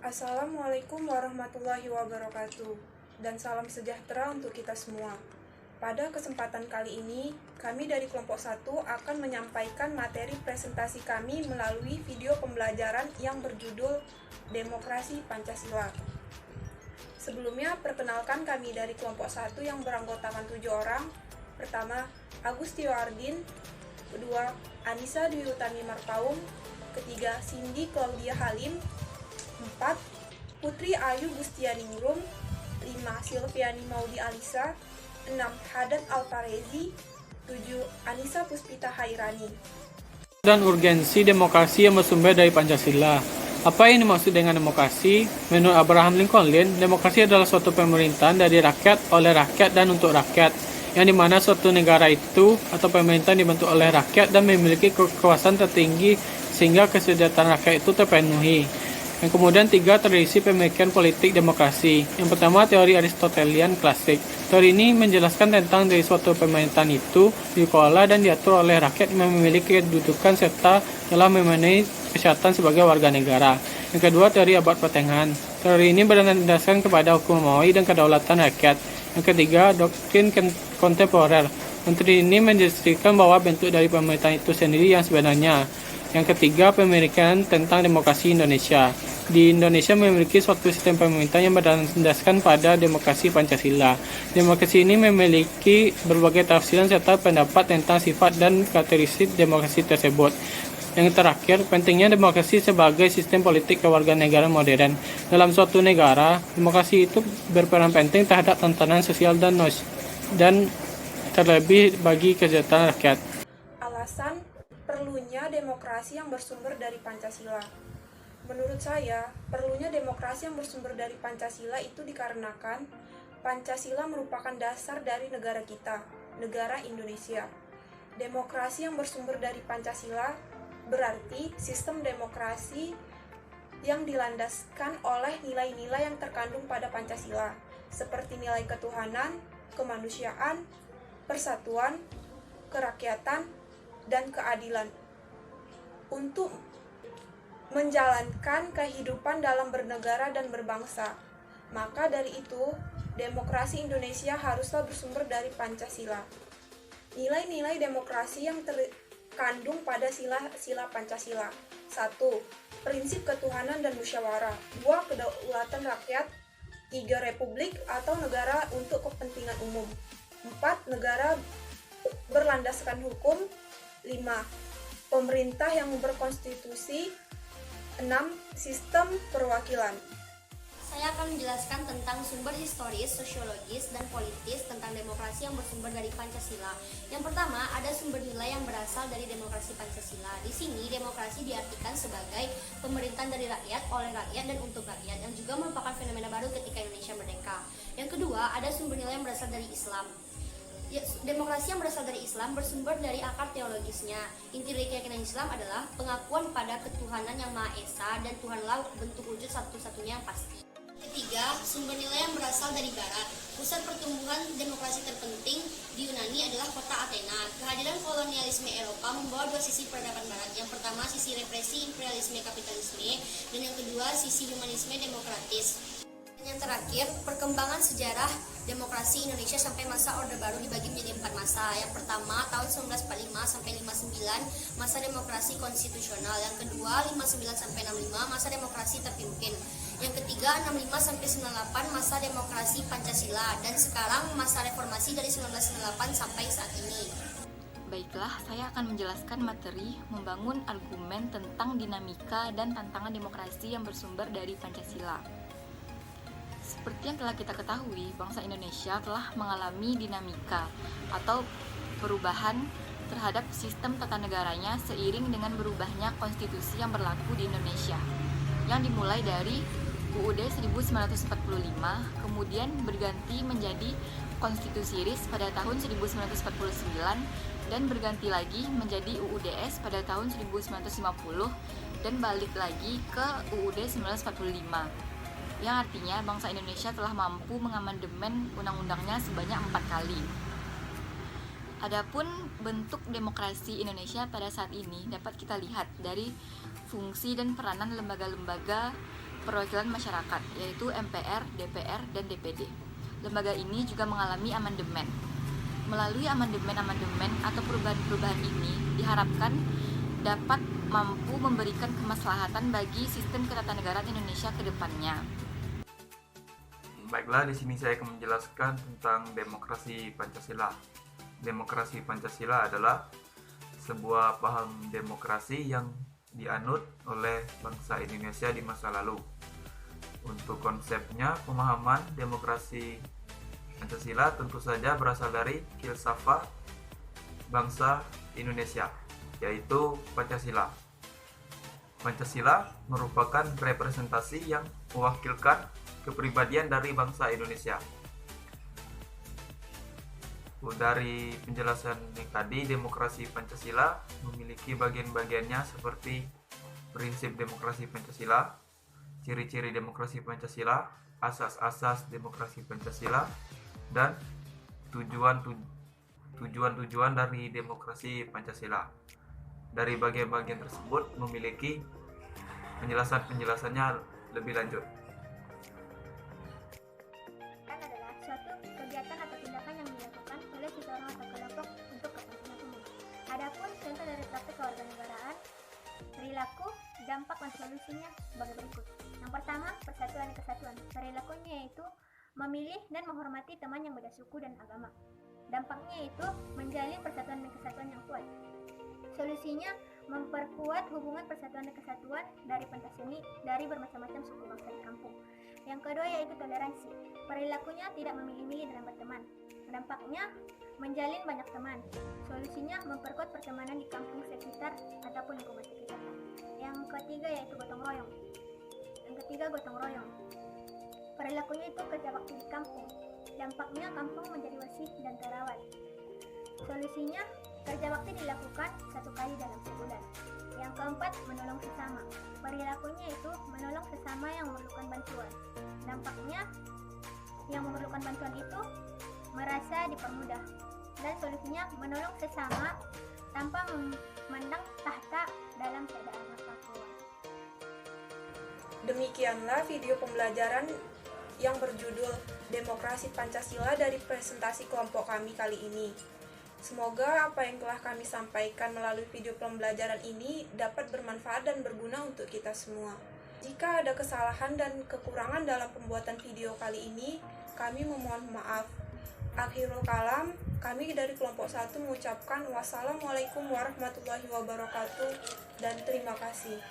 Assalamualaikum warahmatullahi wabarakatuh, dan salam sejahtera untuk kita semua. Pada kesempatan kali ini, kami dari kelompok 1 akan menyampaikan materi presentasi kami melalui video pembelajaran yang berjudul Demokrasi Pancasila. Sebelumnya, perkenalkan kami dari kelompok 1 yang beranggotakan 7 orang. Pertama, Agustio Ardin. Kedua, Anissa Dwi Utami Marpaung. Ketiga, Cindy Claudia Halim. 4. Putri Ayu Gustiani Ningrum. 5. Silviani Maudi Alisa. 6. Hadat Alfarezi. 7. Anissa Puspita Hairani. Dan urgensi demokrasi yang bersumber dari Pancasila. Apa yang dimaksud dengan demokrasi? Menurut Abraham Lincoln, demokrasi adalah suatu pemerintahan dari rakyat, oleh rakyat, dan untuk rakyat, yang dimana suatu negara itu atau pemerintahan dibentuk oleh rakyat dan memiliki kekuasaan tertinggi sehingga kesejahteraan rakyat itu terpenuhi. Yang kemudian 3, tradisi pemikiran politik demokrasi. Yang pertama, teori Aristotelian klasik. Teori ini menjelaskan tentang dari suatu pemerintahan itu dikelola dan diatur oleh rakyat yang memiliki kedudukan serta telah memenuhi kesehatan sebagai warga negara. Yang kedua, teori abad pertengahan. Teori ini berdasarkan kepada hukum Romawi dan kedaulatan rakyat. Yang ketiga, doktrin kontemporer. Doktrin ini menjelaskan bahwa bentuk dari pemerintahan itu sendiri yang sebenarnya. Yang ketiga, pemikiran tentang demokrasi Indonesia. Di Indonesia memiliki suatu sistem pemerintahan yang berdasarkan pada demokrasi Pancasila. Demokrasi ini memiliki berbagai tafsiran serta pendapat tentang sifat dan karakteristik demokrasi tersebut. Yang terakhir, pentingnya demokrasi sebagai sistem politik kewarganegaraan modern. Dalam suatu negara, demokrasi itu berperan penting terhadap tatanan sosial dan terlebih bagi kesejahteraan rakyat. Alasan perlunya demokrasi yang bersumber dari Pancasila. Menurut saya, perlunya demokrasi yang bersumber dari Pancasila itu dikarenakan Pancasila merupakan dasar dari negara kita, negara Indonesia. Demokrasi yang bersumber dari Pancasila berarti sistem demokrasi yang dilandaskan oleh nilai-nilai yang terkandung pada Pancasila, seperti nilai ketuhanan, kemanusiaan, persatuan, kerakyatan, dan keadilan. Untuk menjalankan kehidupan dalam bernegara dan berbangsa. Maka dari itu, demokrasi Indonesia haruslah bersumber dari Pancasila. Nilai-nilai demokrasi yang terkandung pada sila Pancasila. 1. Prinsip ketuhanan dan musyawarah. 2. Kedaulatan rakyat. 3. Republik atau negara untuk kepentingan umum. 4. Negara berlandaskan hukum. 5. Pemerintah yang berkonstitusi. 6. Sistem perwakilan. Saya akan menjelaskan tentang sumber historis, sosiologis, dan politis tentang demokrasi yang bersumber dari Pancasila. Yang pertama, ada sumber nilai yang berasal dari demokrasi Pancasila. Di sini, demokrasi diartikan sebagai pemerintahan dari rakyat, oleh rakyat, dan untuk rakyat, yang juga merupakan fenomena baru ketika Indonesia merdeka. Yang kedua, ada sumber nilai yang berasal dari Islam. Demokrasi yang berasal dari Islam bersumber dari akar teologisnya. Inti dari keyakinan Islam adalah pengakuan pada ketuhanan yang Maha Esa dan Tuhanlah bentuk wujud satu-satunya yang pasti. Ketiga, sumber nilai yang berasal dari Barat. Pusat pertumbuhan demokrasi terpenting di Yunani adalah kota Athena. Kehadiran kolonialisme Eropa membawa dua sisi peradaban Barat. Yang pertama, sisi represi imperialisme kapitalisme, dan yang kedua, sisi humanisme demokratis. Yang terakhir, perkembangan sejarah demokrasi Indonesia sampai masa Orde Baru dibagi menjadi 4 masa. Yang pertama, tahun 1945 sampai 59, masa demokrasi konstitusional. Yang kedua, 59 sampai 65, masa demokrasi terpimpin. Yang ketiga, 65 sampai 98, masa demokrasi Pancasila. Dan sekarang masa reformasi dari 1998 sampai saat ini. Baiklah, saya akan menjelaskan materi membangun argumen tentang dinamika dan tantangan demokrasi yang bersumber dari Pancasila. Seperti yang telah kita ketahui, bangsa Indonesia telah mengalami dinamika atau perubahan terhadap sistem tata negaranya seiring dengan berubahnya konstitusi yang berlaku di Indonesia, yang dimulai dari UUD 1945, kemudian berganti menjadi Konstitusi RIS pada tahun 1949, dan berganti lagi menjadi UUDS pada tahun 1950, dan balik lagi ke UUD 1945. Yang artinya bangsa Indonesia telah mampu mengamandemen undang-undangnya sebanyak 4 kali. Adapun bentuk demokrasi Indonesia pada saat ini dapat kita lihat dari fungsi dan peranan lembaga-lembaga perwakilan masyarakat, yaitu MPR, DPR, dan DPD. Lembaga ini juga mengalami amandemen. Melalui amandemen atau perubahan-perubahan ini diharapkan dapat mampu memberikan kemaslahatan bagi sistem ketatanegaraan Indonesia ke depannya. Baiklah, di sini saya akan menjelaskan tentang demokrasi Pancasila. Demokrasi Pancasila adalah sebuah paham demokrasi yang dianut oleh bangsa Indonesia di masa lalu. Untuk konsepnya, pemahaman demokrasi Pancasila tentu saja berasal dari filsafat bangsa Indonesia, yaitu Pancasila. Pancasila merupakan representasi yang mewakilkan kepribadian dari bangsa Indonesia. Dari penjelasan yang tadi, demokrasi Pancasila memiliki bagian-bagiannya seperti prinsip demokrasi Pancasila, ciri-ciri demokrasi Pancasila, asas-asas demokrasi Pancasila, dan tujuan-tujuan dari demokrasi Pancasila. Dari bagian-bagian tersebut memiliki penjelasannya lebih lanjut. Adalah suatu kegiatan atau tindakan yang dilakukan oleh seseorang atau kelompok untuk kepentingan umum. Adapun contoh dari praktek kewarganegaraan, perilaku, dampak dan solusinya sebagai berikut. Yang pertama, persatuan dan kesatuan. Perilakunya yaitu memilih dan menghormati teman yang beda suku dan agama. Dampaknya yaitu menjalin persatuan dan kesatuan yang kuat. Solusinya memperkuat hubungan persatuan dan kesatuan dari pentas seni dari bermacam-macam suku bangsa di kampung. Yang kedua yaitu toleransi. Perilakunya tidak memilih-milih dalam berteman. Dampaknya menjalin banyak teman. Solusinya memperkuat pertemanan di kampung sekitar ataupun lingkungan sekitar. Yang ketiga yaitu gotong royong. Perilakunya itu kerja bakti di kampung. Dampaknya kampung menjadi bersih dan terawat. Solusinya kerja bakti dilakukan 1 kali dalam sebulan. Yang keempat, menolong sesama. Perilakunya itu menolong sesama yang memerlukan bantuan. Dampaknya yang memerlukan bantuan itu merasa dipermudah. Dan solusinya menolong sesama tanpa memandang tahta dalam keadaan apapun. Demikianlah video pembelajaran yang berjudul Demokrasi Pancasila dari presentasi kelompok kami kali ini. Semoga apa yang telah kami sampaikan melalui video pembelajaran ini dapat bermanfaat dan berguna untuk kita semua. Jika ada kesalahan dan kekurangan dalam pembuatan video kali ini, kami memohon maaf. Akhirul kalam, kami dari kelompok 1 mengucapkan wassalamualaikum warahmatullahi wabarakatuh dan terima kasih.